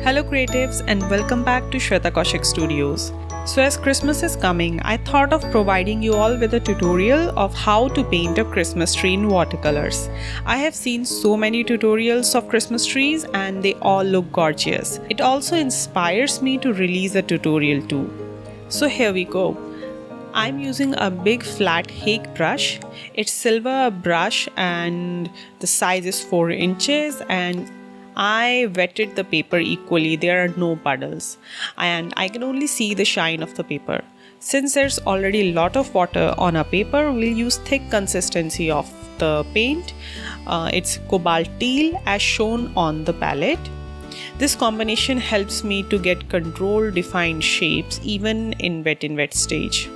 Hello creatives and welcome back to Shweta Kaushik Studios. So as Christmas is coming, I thought of providing you all with a tutorial of how to paint a Christmas tree in watercolors. I have seen so many tutorials of Christmas trees and they all look gorgeous. It also inspires me to release a tutorial too. So here we go. I'm using a big flat hake brush. It's silver brush and the size is 4 inches and I wetted the paper equally. There are no puddles and I can only see the shine of the paper. Since there's already a lot of water on our paper, we'll use thick consistency of the paint. It's Cobalt Teal as shown on the palette. This combination helps me to get controlled, defined shapes even in wet stage.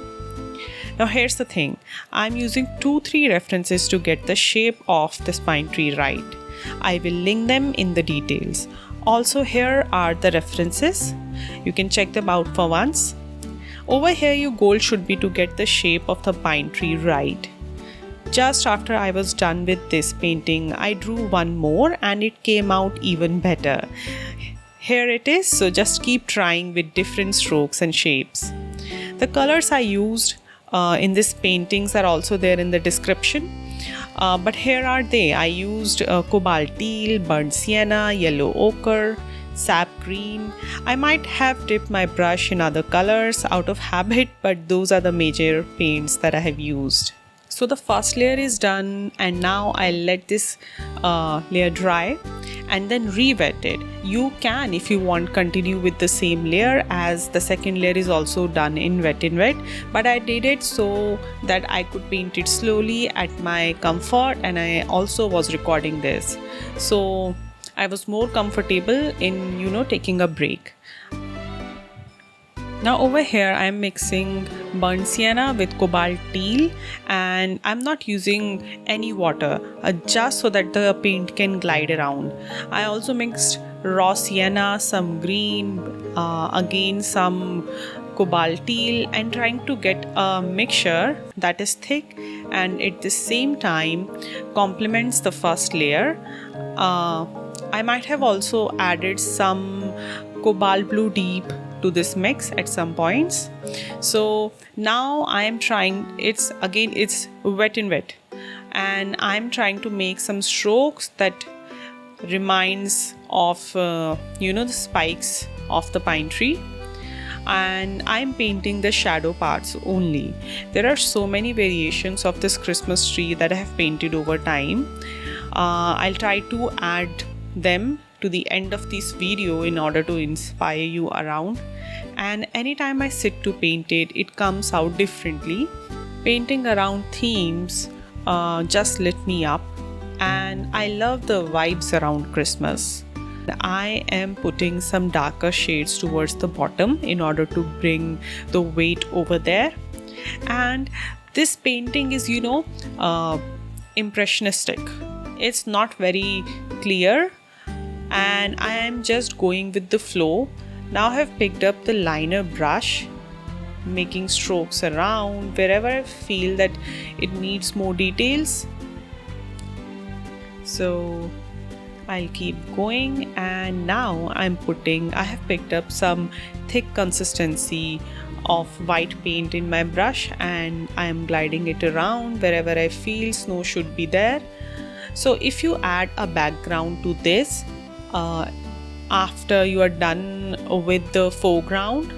Now here's the thing, I'm using 2-3 references to get the shape of this pine tree right. I will link them in the details. Also here are the references. You can check them out for once. Over here your goal should be to get the shape of the pine tree right. Just after I was done with this painting, I drew one more and it came out even better. Here it is, so just keep trying with different strokes and shapes. The colors I used in these paintings are also there in the description. But here are they. I used Cobalt Teal, burnt sienna, yellow ochre, Sap Green. I might have dipped my brush in other colors out of habit, but those are the major paints that I have used. So the first layer is done and now I'll let this layer dry and then re-wet it. You can, if you want, continue with the same layer as the second layer is also done in wet, but I did it so that I could paint it slowly at my comfort, and I also was recording this. So I was more comfortable in, taking a break. Now over here I am mixing burnt sienna with Cobalt Teal and I'm not using any water just so that the paint can glide around. I also mixed raw sienna, some green, again some Cobalt Teal, and trying to get a mixture that is thick and at the same time complements the first layer. I might have also added some cobalt blue deep to this mix at some points. So now I am trying, it's wet and I'm trying to make some strokes that reminds of the spikes of the pine tree, and I'm painting the shadow parts only. There are so many variations of this Christmas tree that I have painted over time. I'll try to add them to the end of this video in order to inspire you around, and anytime I sit to paint it, it comes out differently. Painting around themes just lit me up, and I love the vibes around Christmas. I am putting some darker shades towards the bottom in order to bring the weight over there, and this painting is impressionistic. It's not very clear and I am just going with the flow. Now I have picked up the liner brush, making strokes around wherever I feel that it needs more details. So I'll keep going, and now I have picked up some thick consistency of white paint in my brush and I am gliding it around wherever I feel snow should be there. So if you add a background to this after you are done with the foreground,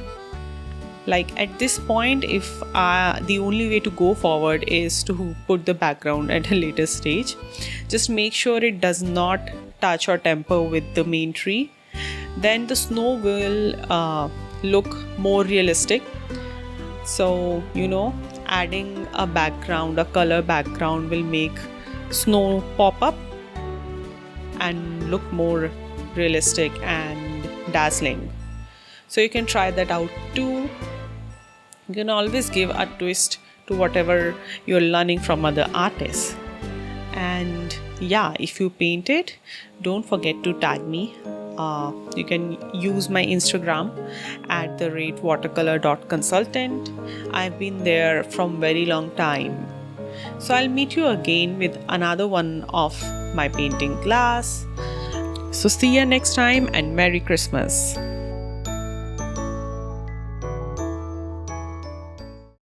like at this point, if the only way to go forward is to put the background at a later stage, just make sure it does not touch or temper with the main tree. Then the snow will look more realistic. So adding a background, a color background, will make snow pop up and look more realistic and dazzling. So you can try that out too. You can always give a twist to whatever you're learning from other artists. And yeah, if you paint it, don't forget to tag me. You can use my Instagram at @watercolor.consultant. I've been there from very long time. So I'll meet you again with another one of my painting class. So see you next time and Merry Christmas.